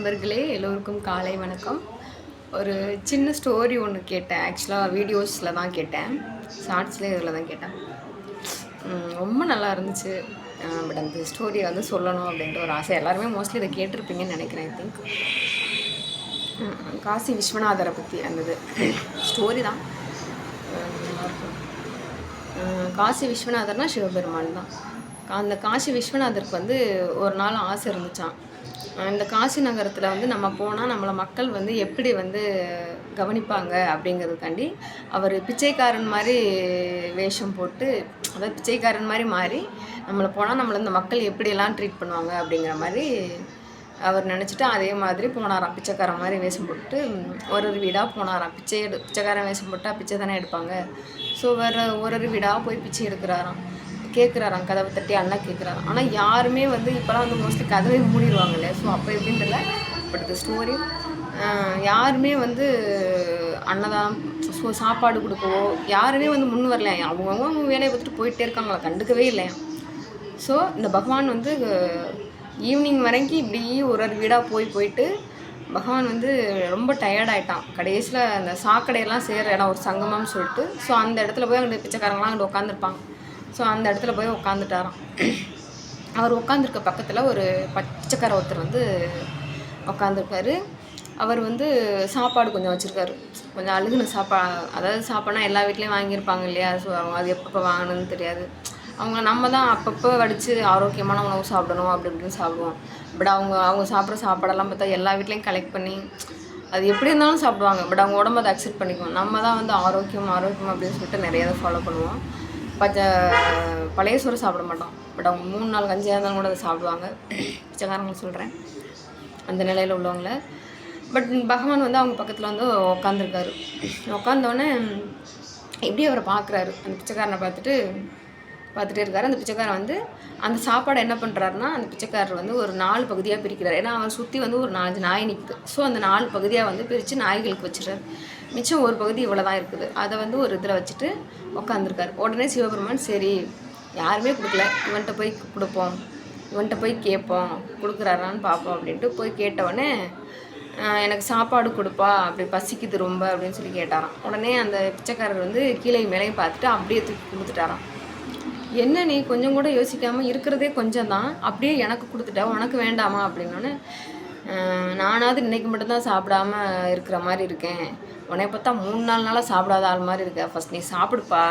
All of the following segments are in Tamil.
நண்பர்களே, எல்லோருக்கும் காலை வணக்கம். ஒரு சின்ன ஸ்டோரி ஒன்று கேட்டேன். ஆக்சுவலாக வீடியோஸில் தான் கேட்டேன், ஷார்ட்ஸ்லேயே இதில் தான் கேட்டேன். ரொம்ப நல்லா இருந்துச்சு. பட் அந்த ஸ்டோரியை வந்து சொல்லணும் அப்படின்ற ஒரு ஆசை. எல்லாருமே மோஸ்ட்லி இதை கேட்டிருப்பீங்கன்னு நினைக்கிறேன். ஐ திங்க் காசி விஸ்வநாதரை பற்றி அந்த ஸ்டோரி தான் நல்லாயிருக்கும். காசி விஸ்வநாதர்னால் சிவபெருமான் தான். அந்த காசி விஸ்வநாதருக்கு வந்து ஒரு நாள் ஆசை இருந்துச்சான். இந்த காசி நகரத்தில் வந்து நம்ம போனால் நம்மளை மக்கள் வந்து எப்படி வந்து கவனிப்பாங்க அப்படிங்கிறதுக்காண்டி அவர் பிச்சைக்காரன் மாதிரி வேஷம் போட்டு, அதாவது பிச்சைக்காரன் மாதிரி மாறி நம்மளை போனால் நம்மளை இந்த மக்கள் எப்படியெல்லாம் ட்ரீட் பண்ணுவாங்க அப்படிங்கிற மாதிரி அவர் நினச்சிட்டு அதே மாதிரி போனாராம். பிச்சைக்காரன் மாதிரி வேஷம் போட்டு ஒரு வீடாக போனாராம். பிச்சைக்காரன் வேஷம் போட்டால் பிச்சை தானே எடுப்பாங்க. ஸோ ஒரு வீடாக போய் பிச்சை எடுக்கிறாராம். கேட்குறாராம், கதவை தட்டி அண்ணன் கேட்குறாராம். ஆனால் யாருமே வந்து இப்போலாம் வந்து மோஸ்ட்லி கதவை மூடிடுவாங்க இல்லையா. ஸோ அப்போ எப்படின்னு தெரியல, பட் இந்த ஸ்டோரி யாருமே வந்து அன்னதானம் சாப்பாடு கொடுக்கவோ யாருமே வந்து முன் வரலையா. அவங்க வேலையை பார்த்துட்டு போயிட்டே இருக்காங்களா, கண்டுக்கவே இல்லையா. ஸோ இந்த பகவான் வந்து ஈவினிங் வரைக்கும் இப்படி ஒரு வீடாக போயிட்டு பகவான் வந்து ரொம்ப டயர்டாயிட்டான். கடைசியில் அந்த சாக்கடையெல்லாம் சேர்கிற இடம் ஒரு சங்கமம்னு சொல்லிட்டு, ஸோ அந்த இடத்துல போய் அங்கே பிச்சைக்காரங்களாம் அங்கே உட்காந்துருப்பாங்க. ஸோ அந்த இடத்துல போய் உட்காந்துட்டாராம். அவர் உட்காந்துருக்க பக்கத்தில் ஒரு பிச்சைக்கார ஒருத்தர் வந்து உட்காந்துருக்காரு. அவர் வந்து சாப்பாடு கொஞ்சம் வச்சுருக்காரு. கொஞ்சம் அழுகுன அதாவது சாப்பாடுனா எல்லா வீட்லேயும் வாங்கியிருப்பாங்க இல்லையா. ஸோ அவங்க அது எப்பப்போ வாங்கணும்னு தெரியாது. அவங்க நம்ம தான் அப்பப்போ வடித்து ஆரோக்கியமான உணவு சாப்பிடணும் அப்படி இப்படின்னு சாப்பிடுவோம். பட் அவங்க சாப்பிட்ற சாப்பாடெல்லாம் பார்த்தா எல்லா வீட்லேயும் கலெக்ட் பண்ணி அது எப்படி இருந்தாலும் சாப்பிடுவாங்க. பட் அவங்க உடம்பு அதை அக்செப்ட் பண்ணிக்குவோம். நம்ம தான் வந்து ஆரோக்கியம் அப்படின்னு சொல்லிட்டு நிறைய இதை ஃபாலோ பண்ணுவோம். பழைய சோறு சாப்பிட மாட்டோம். பட் அவங்க 3 நாள் கஞ்சியாக இருந்தாலும் கூட அதை சாப்பிடுவாங்க. பிச்சைக்காரங்க சொல்கிறேன், அந்த நிலையில் உள்ளவங்கள. பட் பகவான் வந்து அவங்க பக்கத்தில் வந்து உட்காந்துருக்காரு. உட்காந்தோடனே எப்படி அவரை பார்க்குறாரு. அந்த பிச்சைக்காரனை பார்த்துட்டே இருக்காரு. அந்த பிச்சைக்காரன் வந்து அந்த சாப்பாடை என்ன பண்ணுறாருன்னா, அந்த பிச்சைக்காரர் வந்து ஒரு 4 பகுதியாக பிரிக்கிறார். ஏன்னா அவரை சுற்றி வந்து ஒரு 4 நாய் நிற்குது. ஸோ அந்த 4 பகுதியாக வந்து பிரித்து நாய்களுக்கு வச்சுறாரு. மிச்சம் ஒரு பகுதி இவ்வளோ தான் இருக்குது. அதை வந்து ஒரு இதில் வச்சுட்டு உட்காந்துருக்காரு. உடனே சிவபெருமான், சரி யாருமே கொடுக்கல, இவன்கிட்ட போய் கொடுப்போம், இவன்கிட்ட போய் கேட்போம், கொடுக்குறாரான்னு பார்ப்போம் அப்படின்ட்டு போய் கேட்டவுடனே, எனக்கு சாப்பாடு கொடுப்பா, அப்படி பசிக்குது ரொம்ப அப்படின்னு சொல்லி கேட்டாராம். உடனே அந்த பிச்சைக்காரர் வந்து கீழே மேலேயும் பார்த்துட்டு அப்படியே தூக்கி கொடுத்துட்டாராம். என்ன நீ கொஞ்சம் கூட யோசிக்காமல், இருக்கிறதே கொஞ்சம் தான், அப்படியே எனக்கு கொடுத்துட்டா, உனக்கு வேண்டாமா அப்படின்னோடனே, நானாவது இன்றைக்கி மட்டும்தான் சாப்பிடாம இருக்கிற மாதிரி இருக்கேன், உன்னைய பார்த்தா 3-4 நாளாக சாப்பிடாத ஆள் மாதிரி இருக்க, ஃபஸ்ட் நீ சாப்பிடுப்பா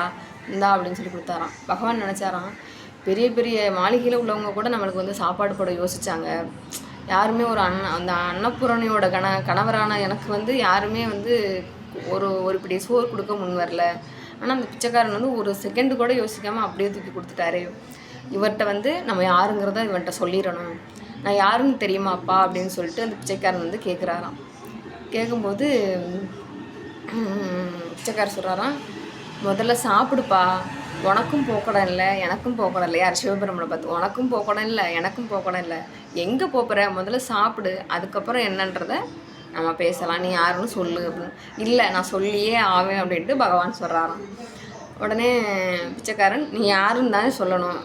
இந்தா அப்படின்னு சொல்லி கொடுத்தாராம். பகவான் நினச்சாராம், பெரிய பெரிய மாளிகையில் உள்ளவங்க கூட நம்மளுக்கு வந்து சாப்பாடு போட யோசித்தாங்க. யாருமே அந்த அன்னபூரணியோட கணவரான எனக்கு வந்து யாருமே வந்து ஒரு பிடி சோறு கொடுக்க முன் வரல. ஆனால் அந்த பிச்சைக்காரன் வந்து ஒரு செகண்டு கூட யோசிக்காமல் அப்படியே தூக்கி கொடுத்துட்டாரு. இவர்கிட்ட வந்து நம்ம யாருங்கிறத இவன்கிட்ட சொல்லிடணும், நான் யாருன்னு தெரியுமாப்பா அப்படின்னு சொல்லிட்டு அந்த பிச்சைக்காரன் வந்து கேட்குறாராம். கேட்கும்போது பிச்சைக்காரர் சொல்கிறாராம், முதல்ல சாப்பிடுப்பா, உனக்கும் போக்கடம் இல்லை எனக்கும் போக்கடம் இல்லை. யார் சிவபெருமனை பார்த்து, உனக்கும் போக்கடம் இல்லை எனக்கும் போக்கடம் இல்லை, எங்கே போகிற, முதல்ல சாப்பிடு, அதுக்கப்புறம் என்னன்றதை நம்ம பேசலாம், நீ யாருன்னு சொல்லு அப்படின்னு. இல்லை நான் சொல்லியே ஆவேன் அப்படின்ட்டு பகவான் சொல்கிறாராம். உடனே பிச்சைக்காரன், நீ யாருன்னு தானே சொல்லணும்,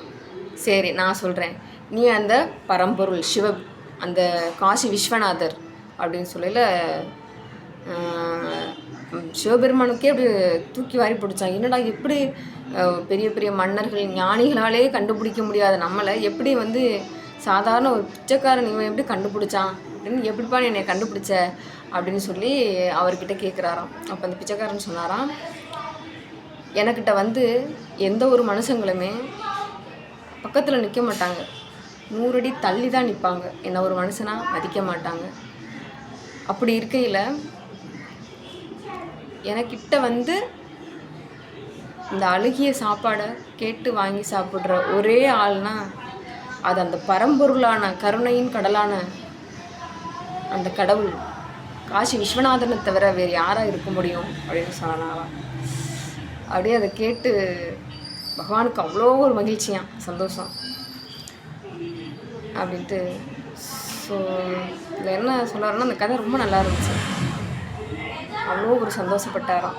சரி நான் சொல்கிறேன், நீ அந்த பரம்பொருள் அந்த காசி விஸ்வநாதர் அப்படின்னு சொல்லல. சிவபெருமானுக்கே அப்படி தூக்கி வாரி பிடிச்சான். என்னடா எப்படி பெரிய பெரிய மன்னர்கள் ஞானிகளாலே கண்டுபிடிக்க முடியாத நம்மளை எப்படி வந்து சாதாரண ஒரு பிச்சைக்காரன் இவன் எப்படி கண்டுபிடிச்சான் அப்படின்னு, எப்படிப்பா நீ என்னை கண்டுபிடிச்ச அப்படின்னு சொல்லி அவர்கிட்ட கேட்குறாராம். அப்போ அந்த பிச்சைக்காரன் சொன்னாராம், எனக்கிட்ட வந்து எந்த ஒரு மனுஷங்களுமே பக்கத்தில் நிற்க மாட்டாங்க, 100 அடி தள்ளி தான் நிற்பாங்க, என்ன ஒரு மனுஷனாக மதிக்க மாட்டாங்க. அப்படி இருக்கையில் எனக்கிட்ட வந்து இந்த அழுகிய சாப்பாடை கேட்டு வாங்கி சாப்பிட்ற ஒரே ஆள்னா அது அந்த பரம்பொருளான கருணையின் கடலான அந்த கடவுள் காசி விஸ்வநாதனை தவிர வேறு யாராக இருக்க முடியும் அப்படின்னு சொன்னாராம். அப்படியே அதை கேட்டு பகவானுக்கு அவ்வளோ ஒரு மகிழ்ச்சியாம், சந்தோஷம் அப்படின்ட்டு. ஸோ இதில் என்ன சொல்கிறாருன்னா, அந்த கதை ரொம்ப நல்லா இருந்துச்சு, அவ்வளோ ஒரு சந்தோஷப்பட்டாராம்.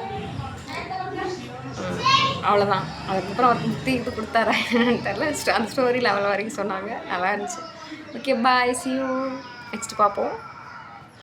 அவ்வளோதான். அதுக்கப்புறம் அவருக்கு முக்தி இது கொடுத்தாரா என்னன்னு தெரில. அந்த ஸ்டோரி லெவல் வரைக்கும் சொன்னாங்க, நல்லா இருந்துச்சு. Okay, bye, see you, next பார்ப்போம்.